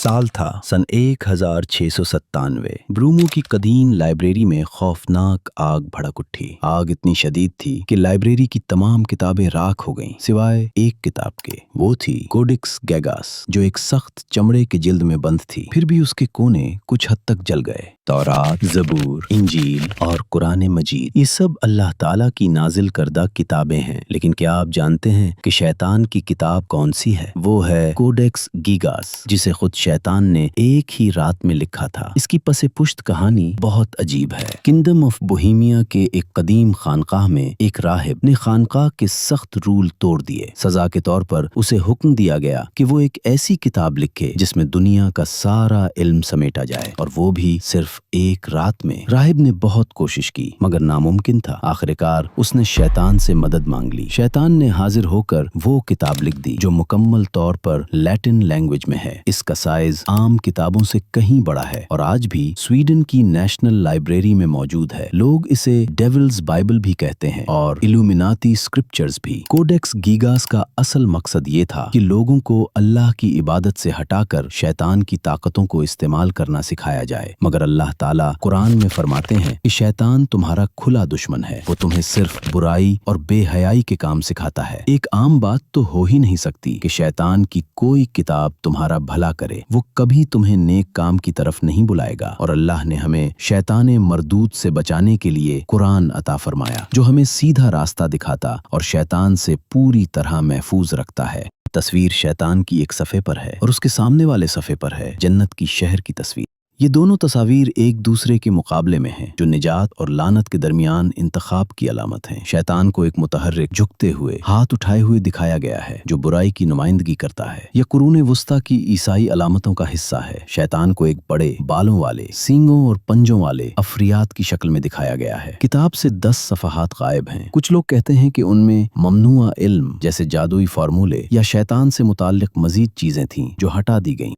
साल था सन 1697। ब्रूमो की कदीम लाइब्रेरी में खौफनाक आग भड़क उठी। आग इतनी शदीद थी कि लाइब्रेरी की तमाम किताबें राख हो गईं, सिवाय एक किताब के। वो थी कोडेक्स गीगास, जो एक सख्त चमड़े के जिल्द में बंद थी। फिर भी उसके कोने कुछ हद तक जल गए। तौरात, ज़बूर, इंजील और कुरान मजीद, ये सब अल्लाह ताला की नाजिल करदा किताबें हैं। लेकिन क्या आप जानते हैं कि शैतान की किताब कौन सी है? वो है कोडेक्स गीगास, जिसे खुद शैतान ने एक ही रात में लिखा था। इसकी पसे पुश्त कहानी बहुत अजीब है। किंगडम ऑफ बोहेमिया के एक कदीम खानकाह में एक राहिब ने खानकाह के सख्त रूल तोड़ दिए। सजा के तौर पर उसे हुक्म दिया गया कि वो एक ऐसी किताब लिखे जिसमें दुनिया का सारा इल्म समेटा जाए, और वो भी सिर्फ एक रात में। राहिब ने बहुत कोशिश की, मगर नामुमकिन था। आखिरकार उसने शैतान से मदद मांग ली। शैतान ने हाजिर होकर वो किताब लिख दी जो मुकम्मल तौर पर लैटिन लैंग्वेज में है। इसका साइज आम किताबों से कहीं बड़ा है और आज भी स्वीडन की नेशनल लाइब्रेरी में मौजूद है। लोग इसे डेविल्स बाइबल भी कहते हैं और इल्यूमिनाती स्क्रिप्चर्स भी। कोडेक्स गीगास का असल मकसद ये था कि लोगों को अल्लाह की इबादत से हटाकर शैतान की ताकतों को इस्तेमाल करना सिखाया जाए। मगर अल्लाह ताला कुरान में फरमाते हैं कि शैतान तुम्हारा खुला दुश्मन है। वो तुम्हें सिर्फ बुराई और बेहयाई के काम सिखाता है। एक आम बात तो हो ही नहीं सकती कि शैतान की कोई किताब तुम्हारा भला करे। वो कभी तुम्हें नेक काम की तरफ नहीं बुलाएगा। और अल्लाह ने हमें शैताने मरदूद से बचाने के लिए कुरान अता फरमाया, जो हमें सीधा रास्ता दिखाता और शैतान से पूरी तरह महफूज रखता है। तस्वीर शैतान की एक सफ़े पर है और उसके सामने वाले सफ़े पर है जन्नत की शहर की तस्वीर। ये दोनों तस्वीर एक दूसरे के मुकाबले में हैं, जो निजात और लानत के दरमियान इंतखाब की अलामत हैं। शैतान को एक मुतहर्रिक, झुकते हुए, हाथ उठाए हुए दिखाया गया है जो बुराई की नुमाइंदगी करता है। यह कुरून वुस्ता की ईसाई अलामतों का हिस्सा है। शैतान को एक बड़े बालों वाले, सींगों और पंजों वाले अफरियात की शक्ल में दिखाया गया है। किताब से 10 सफ़हात गायब हैं। कुछ लोग कहते हैं कि उनमें ममनुआ इल्म जैसे जादुई फार्मूले या शैतान से मुताल्लिक मजीद चीजें थीं जो हटा दी गईं।